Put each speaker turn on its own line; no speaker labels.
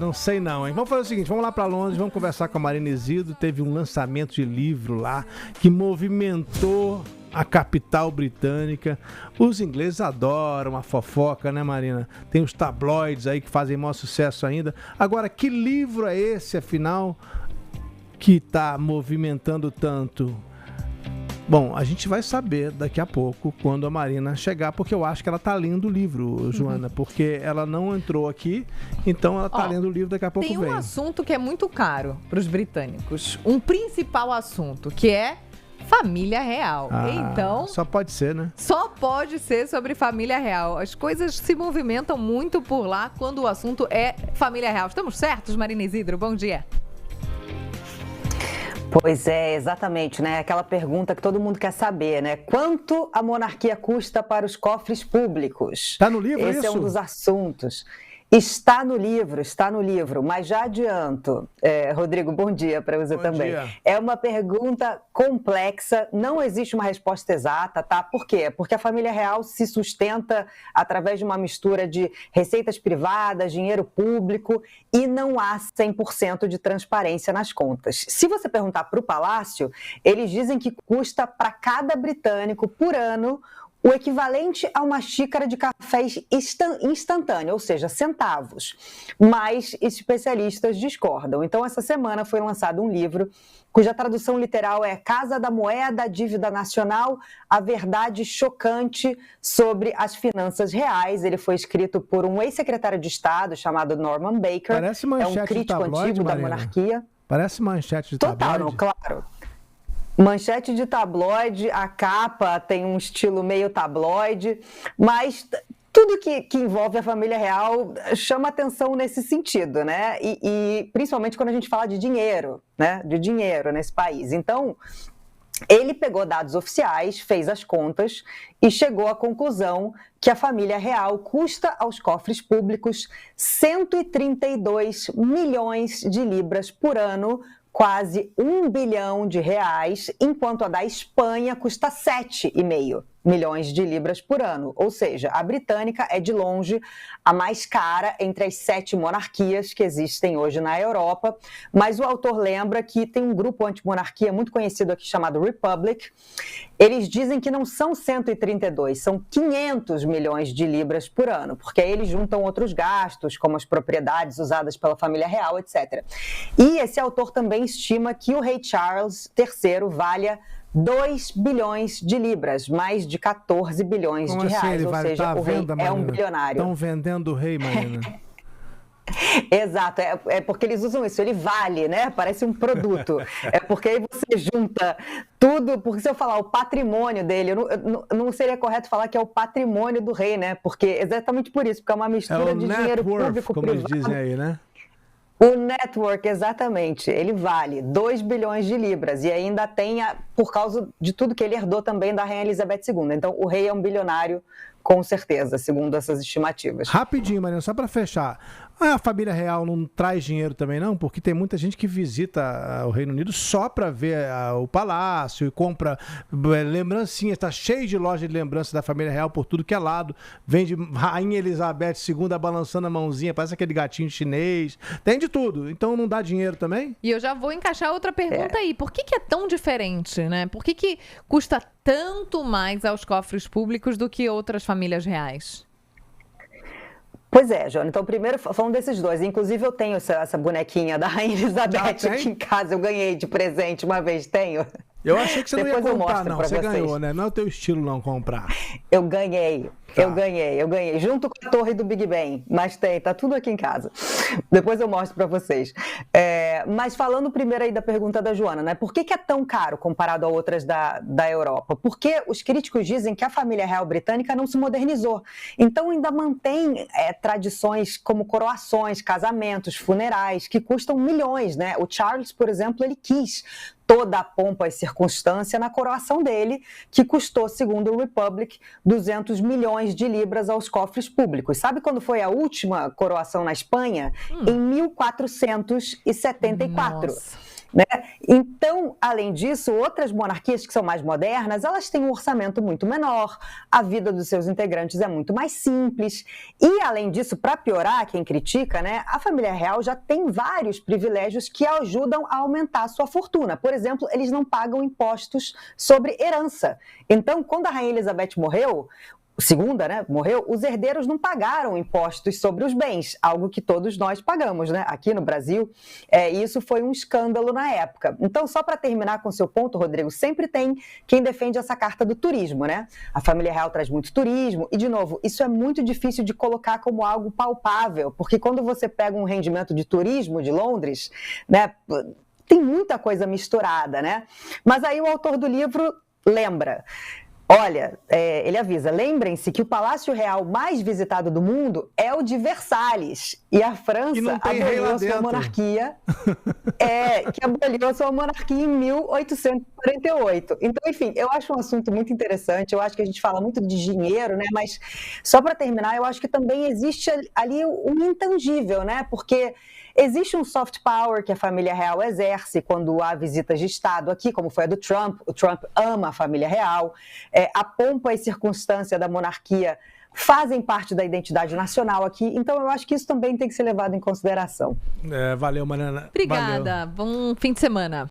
Não sei não, hein? Vamos fazer o seguinte, vamos lá para Londres, vamos conversar com a Marina Isidro. Teve um lançamento de livro lá que movimentou a capital britânica. Os ingleses adoram a fofoca, né, Marina? Tem os tabloides aí que fazem maior sucesso ainda. Agora, que livro é esse, afinal, que está movimentando tanto? Bom, a gente vai saber daqui a pouco, quando a Marina chegar, porque eu acho que ela está lendo o livro, Joana, porque ela não entrou aqui, então ela está lendo o livro, daqui a pouco vem.
Tem um assunto que é muito caro para os britânicos, um principal assunto, que é família real. Então,
só pode ser, né?
Só pode ser sobre família real. As coisas se movimentam muito por lá quando o assunto é família real. Estamos certos, Marina Isidro? Bom dia.
Pois é, exatamente, né? Aquela pergunta que todo mundo quer saber, né? Quanto a monarquia custa para os cofres públicos?
Está no livro isso?
Esse é um dos assuntos. Está no livro, mas já adianto, Rodrigo, bom dia para você também.
Dia.
É uma pergunta complexa, não existe uma resposta exata, tá? Por quê? Porque a família real se sustenta através de uma mistura de receitas privadas, dinheiro público e não há 100% de transparência nas contas. Se você perguntar para o Palácio, eles dizem que custa para cada britânico por ano o equivalente a uma xícara de café instantâneo, ou seja, centavos. Mas especialistas discordam. Então, essa semana foi lançado um livro cuja tradução literal é Casa da Moeda, a Dívida Nacional, a Verdade Chocante sobre as Finanças Reais. Ele foi escrito por um ex-secretário de Estado chamado Norman Baker.
Parece manchete
é um crítico
de tabloide,
antigo
Marina.
da monarquia.
Parece manchete de tabloide.
Total, não, claro. Manchete de tabloide, a capa tem um estilo meio tabloide, mas tudo que envolve a família real chama atenção nesse sentido, né? E principalmente quando a gente fala de dinheiro, né? De dinheiro nesse país. Então, ele pegou dados oficiais, fez as contas e chegou à conclusão que a família real custa aos cofres públicos 132 milhões de libras por ano, quase 1 bilhão de reais, enquanto a da Espanha custa 7,5 milhões de libras por ano. Ou seja, a britânica é de longe a mais cara entre as 7 monarquias que existem hoje na Europa. Mas o autor lembra que tem um grupo anti-monarquia muito conhecido aqui chamado Republic. Eles dizem que não são 132, são 500 milhões de libras por ano, porque aí eles juntam outros gastos, como as propriedades usadas pela família real, etc. E esse autor também estima que o rei Charles III valha 2 bilhões de libras, mais de 14 bilhões de reais, ou seja, o rei é um bilionário.
Estão vendendo o rei, Marina.
Exato, é porque eles usam isso, ele vale, né? Parece um produto. É porque aí você junta tudo, porque se eu falar o patrimônio dele, não seria correto falar que é o patrimônio do rei, né? Porque exatamente por isso, porque é uma mistura de dinheiro público,
como
privado.
eles dizem aí, né?
O network, exatamente, ele vale 2 bilhões de libras e ainda tem, por causa de tudo que ele herdou também da Rainha Elizabeth II. Então, o rei é um bilionário, com certeza, segundo essas estimativas.
Rapidinho, Mariana, só para fechar. A família real não traz dinheiro também, não? Porque tem muita gente que visita o Reino Unido só para ver o palácio e compra lembrancinhas. Está cheio de loja de lembranças da família real por tudo que é lado. Vende Rainha Elizabeth II balançando a mãozinha, parece aquele gatinho chinês. Tem de tudo. Então não dá dinheiro também?
E eu já vou encaixar outra pergunta aí. Por que é tão diferente, né? Por que custa tanto mais aos cofres públicos do que outras famílias reais?
Pois é, Joana. Então, primeiro, falando desses dois, inclusive eu tenho essa bonequinha da Rainha Elizabeth aqui em casa, eu ganhei de presente uma vez, tenho.
Eu achei que você
Depois
não ia comprar, não. Você
vocês.
ganhou, né? Não é o teu estilo não comprar.
Eu ganhei,
Tá.
eu ganhei, junto com a torre do Big Ben, mas tá tudo aqui em casa. Depois eu mostro para vocês. Mas falando primeiro aí da pergunta da Joana, né? Por que é tão caro comparado a outras da Europa? Porque os críticos dizem que a família real britânica não se modernizou. Então ainda mantém tradições como coroações, casamentos, funerais, que custam milhões, né? O Charles, por exemplo, ele quis toda a pompa e circunstância na coroação dele, que custou, segundo o Republic, 200 milhões de libras aos cofres públicos. Sabe quando foi a última coroação na Espanha? Em 1474.
Nossa.
né? Então, além disso, outras monarquias que são mais modernas, elas têm um orçamento muito menor, a vida dos seus integrantes é muito mais simples. E, além disso, para piorar, quem critica, né, a família real já tem vários privilégios que ajudam a aumentar a sua fortuna. Por exemplo, eles não pagam impostos sobre herança. Então, quando a Rainha Elizabeth morreu, segunda, né, morreu, os herdeiros não pagaram impostos sobre os bens, algo que todos nós pagamos, né, aqui no Brasil. Isso foi um escândalo na época. Então, só para terminar com o seu ponto, Rodrigo, sempre tem quem defende essa carta do turismo, né? A família real traz muito turismo e, de novo, isso é muito difícil de colocar como algo palpável, porque quando você pega um rendimento de turismo de Londres, né, tem muita coisa misturada, né? Mas aí o autor do livro lembra. Olha, ele avisa, lembrem-se que o Palácio Real mais visitado do mundo é o de Versalhes. E a França aboliu a sua monarquia. Que aboliu a sua monarquia em 1848. Então, enfim, eu acho um assunto muito interessante. Eu acho que a gente fala muito de dinheiro, né? Mas, só para terminar, eu acho que também existe ali um intangível, né? Porque existe um soft power que a família real exerce quando há visitas de Estado aqui, como foi a do Trump. O Trump ama a família real. A pompa e circunstância da monarquia fazem parte da identidade nacional aqui. Então, eu acho que isso também tem que ser levado em consideração.
Valeu, Mariana.
Obrigada.
Valeu.
Bom fim de semana.